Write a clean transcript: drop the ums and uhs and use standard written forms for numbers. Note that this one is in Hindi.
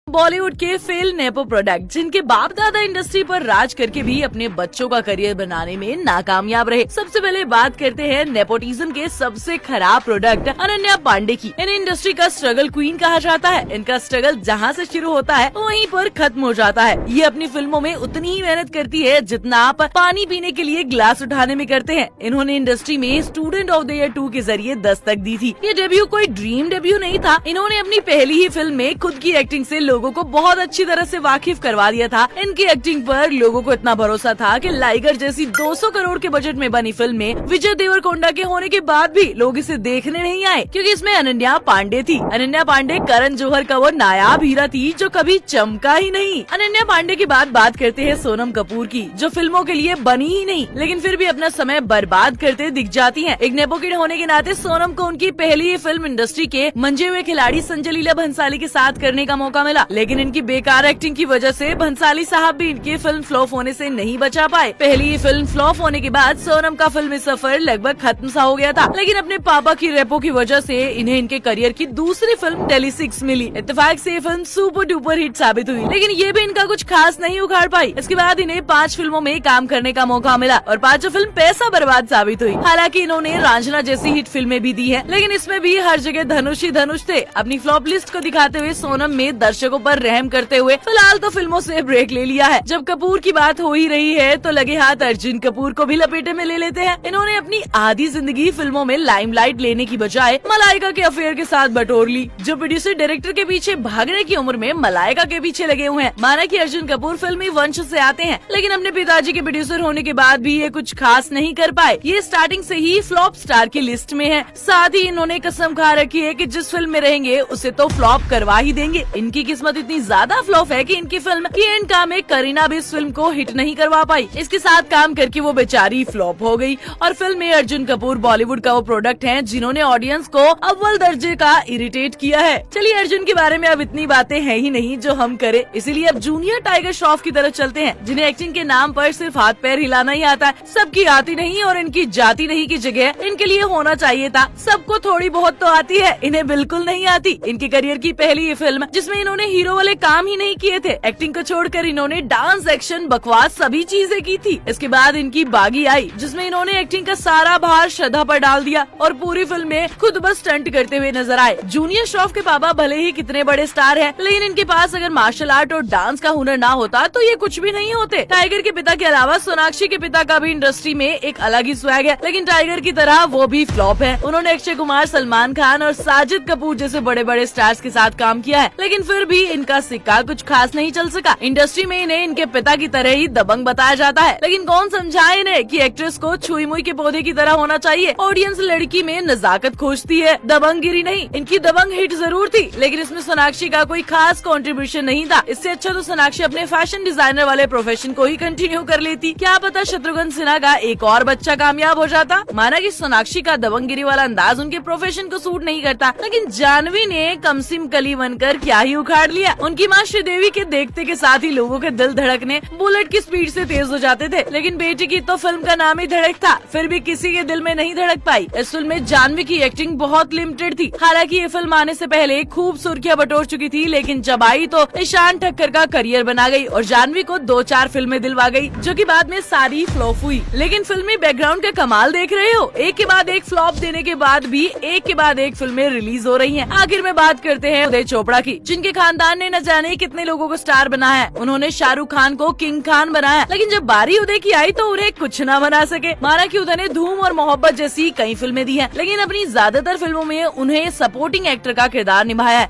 बॉलीवुड के फेल नेपो प्रोडक्ट जिनके बाप दादा इंडस्ट्री पर राज करके भी अपने बच्चों का करियर बनाने में नाकामयाब रहे। सबसे पहले बात करते हैं नेपोटिज्म के सबसे खराब प्रोडक्ट अनन्या पांडे की। इन्हें इंडस्ट्री का स्ट्रगल क्वीन कहा जाता है। इनका स्ट्रगल जहां से शुरू होता है वहीं पर खत्म हो जाता है। ये अपनी फिल्मों में उतनी ही मेहनत करती है जितना आप पानी पीने के लिए ग्लास उठाने में करते हैं। इन्होंने इंडस्ट्री में स्टूडेंट ऑफ द ईयर 2 के जरिए दस्तक दी थी। ये डेब्यू कोई ड्रीम डेब्यू नहीं था। इन्होंने अपनी पहली ही फिल्म में खुद की एक्टिंग से लोगों को बहुत अच्छी तरह से वाकिफ करवा दिया था। इनकी एक्टिंग पर लोगों को इतना भरोसा था कि लाइगर जैसी 200 करोड़ के बजट में बनी फिल्म में विजय देवरकोंडा के होने के बाद भी लोग इसे देखने नहीं आए, क्योंकि इसमें अनन्या पांडे थी। अनन्या पांडे करण जौहर का वो नायाब हीरा थी जो कभी चमका ही नहीं। अनन्या पांडे के बाद बात करते हैं सोनम कपूर की, जो फिल्मों के लिए बनी ही नहीं लेकिन फिर भी अपना समय बर्बाद करते दिख जाती है। एक नेपो किड होने के नाते सोनम को उनकी पहली फिल्म इंडस्ट्री के मंजे हुए खिलाड़ी संजय लीला भंसाली के साथ करने का मौका मिला, लेकिन इनकी बेकार एक्टिंग की वजह से भंसाली साहब भी इनकी फिल्म फ्लॉप होने से नहीं बचा पाए। पहली फिल्म फ्लॉप होने के बाद सोनम का फिल्मी सफर लगभग खत्म सा हो गया था, लेकिन अपने पापा की रेपो की वजह से इन्हें इनके करियर की दूसरी फिल्म डेली 6 मिली। इत्तेफाक से ये फिल्म सुपर डुपर हिट साबित हुई, लेकिन ये भी इनका कुछ खास नहीं उखाड़ पाई। इसके बाद इन्हें 5 फिल्मों में काम करने का मौका मिला और 5 फिल्म पैसा बर्बाद साबित हुई। हालांकि इन्होंने रांझना जैसी हिट फिल्में भी दी है, लेकिन इसमें भी हर जगह धनुष ही धनुष थे। अपनी फ्लॉप लिस्ट को दिखाते हुए सोनम में दर्शकों पर रहम करते हुए फिलहाल तो फिल्मों से ब्रेक ले लिया है। जब कपूर की बात हो ही रही है तो लगे हाथ अर्जुन कपूर को भी लपेटे में ले लेते हैं। इन्होंने अपनी आधी जिंदगी फिल्मों में लाइमलाइट लेने की बजाय मलाइका के अफेयर के साथ बटोर ली। जो प्रोड्यूसर डायरेक्टर के पीछे भागने की उम्र में मलाइका के पीछे लगे हुए हैं। माना कि अर्जुन कपूर फिल्मी वंश से आते हैं, लेकिन अपने पिताजी के प्रोड्यूसर होने के बाद भी ये कुछ खास नहीं कर पाए। ये स्टार्टिंग से ही फ्लॉप स्टार की लिस्ट में है। साथ ही इन्होंने कसम खा रखी है कि जिस फिल्म में रहेंगे उसे तो फ्लॉप करवा ही देंगे। इनकी किस्मत इतनी ज्यादा फ्लॉप है कि इनकी फिल्म की एंड काम में करीना भी इस फिल्म को हिट नहीं करवा पाई। इसके साथ काम करके वो बेचारी फ्लॉप हो गई। और फिल्म में अर्जुन कपूर बॉलीवुड का वो प्रोडक्ट है जिन्होंने ऑडियंस को अव्वल दर्जे का इरिटेट किया है। चलिए अर्जुन के बारे में अब इतनी बातें हैं ही नहीं जो हम करें, इसीलिए अब जूनियर टाइगर श्रॉफ की तरफ चलते हैं, जिन्हें एक्टिंग के नाम पर सिर्फ हाथ पैर हिलाना ही आता है। सबकी आती नहीं और इनकी जाती नहीं की जगह इनके लिए होना चाहिए था सबको थोड़ी बहुत तो आती है, इन्हें बिल्कुल नहीं आती। इनके करियर की पहली फिल्म जिसमें इन्होंने हीरो वाले काम ही नहीं किए थे। एक्टिंग को छोड़कर इन्होंने डांस, एक्शन, बकवास सभी चीजें की थी। इसके बाद इनकी बागी आई जिसमें इन्होंने एक्टिंग का सारा भार श्रद्धा पर डाल दिया और पूरी फिल्म में खुद बस स्टंट करते हुए नजर आए। जूनियर श्रॉफ के पापा भले ही कितने बड़े स्टार हैं, लेकिन इनके पास अगर मार्शल आर्ट और डांस का हुनर ना होता तो ये कुछ भी नहीं होते। टाइगर के पिता के अलावा सोनाक्षी के पिता का भी इंडस्ट्री में एक अलग ही स्वैग है, लेकिन टाइगर की तरह वो भी फ्लॉप है। उन्होंने अक्षय कुमार, सलमान खान और साजिद कपूर जैसे बड़े बड़े स्टार्स के साथ काम किया है, लेकिन फिर भी इनका सिक्का कुछ खास नहीं चल सका। इंडस्ट्री में इन्हें इनके पिता की तरह ही दबंग बताया जाता है, लेकिन कौन समझाए इन्हें कि एक्ट्रेस को छुई मुई के पौधे की तरह होना चाहिए। ऑडियंस लड़की में नजाकत खोजती है, दबंगगिरी नहीं। इनकी दबंग हिट जरूर थी, लेकिन इसमें सोनाक्षी का कोई खास कंट्रीब्यूशन नहीं था। इससे अच्छा तो सोनाक्षी अपने फैशन डिजाइनर वाले प्रोफेशन को ही कंटिन्यू कर लेती। क्या पता शत्रुघ्न सिन्हा का एक और बच्चा कामयाब हो जाता। माना कि सोनाक्षी का दबंगगिरी वाला अंदाज उनके प्रोफेशन को सूट नहीं करता, लेकिन जानवी ने कमसिम कली बनकर क्या ही उखाड़ लिया। उनकी माँ श्रीदेवी के देखते के साथ ही लोगों के दिल धड़कने बुलेट की स्पीड से तेज हो जाते थे, लेकिन बेटी की तो फिल्म का नाम ही धड़क था, फिर भी किसी के दिल में नहीं धड़क पाई। इस फिल्म में जानवी की एक्टिंग बहुत लिमिटेड थी। हालांकि ये फिल्म आने से पहले खूब सुर्खियां बटोर चुकी थी, लेकिन जब आई तो ईशान ठक्कर का करियर बना गई और जानवी को 2-4 फिल्में दिलवा गई, जो कि बाद में सारी फ्लॉप हुई। लेकिन फिल्मी बैकग्राउंड का कमाल देख रहे हो, एक के बाद एक फ्लॉप देने के बाद भी एक के बाद एक फिल्में रिलीज हो रही हैं। आखिर में बात करते हैं उदय चोपड़ा की, जिनके खानदान ने न जाने कितने लोगों को स्टार बनाया है। उन्होंने शाहरुख खान को किंग खान बनाया, लेकिन जब बारी उदय की आई तो उन्हें कुछ न बना सके। माना कि उदय ने धूम और मोहब्बत जैसी कई फिल्में दी हैं, लेकिन अपनी ज्यादातर फिल्मों में उन्हें सपोर्टिंग एक्टर का किरदार निभाया है।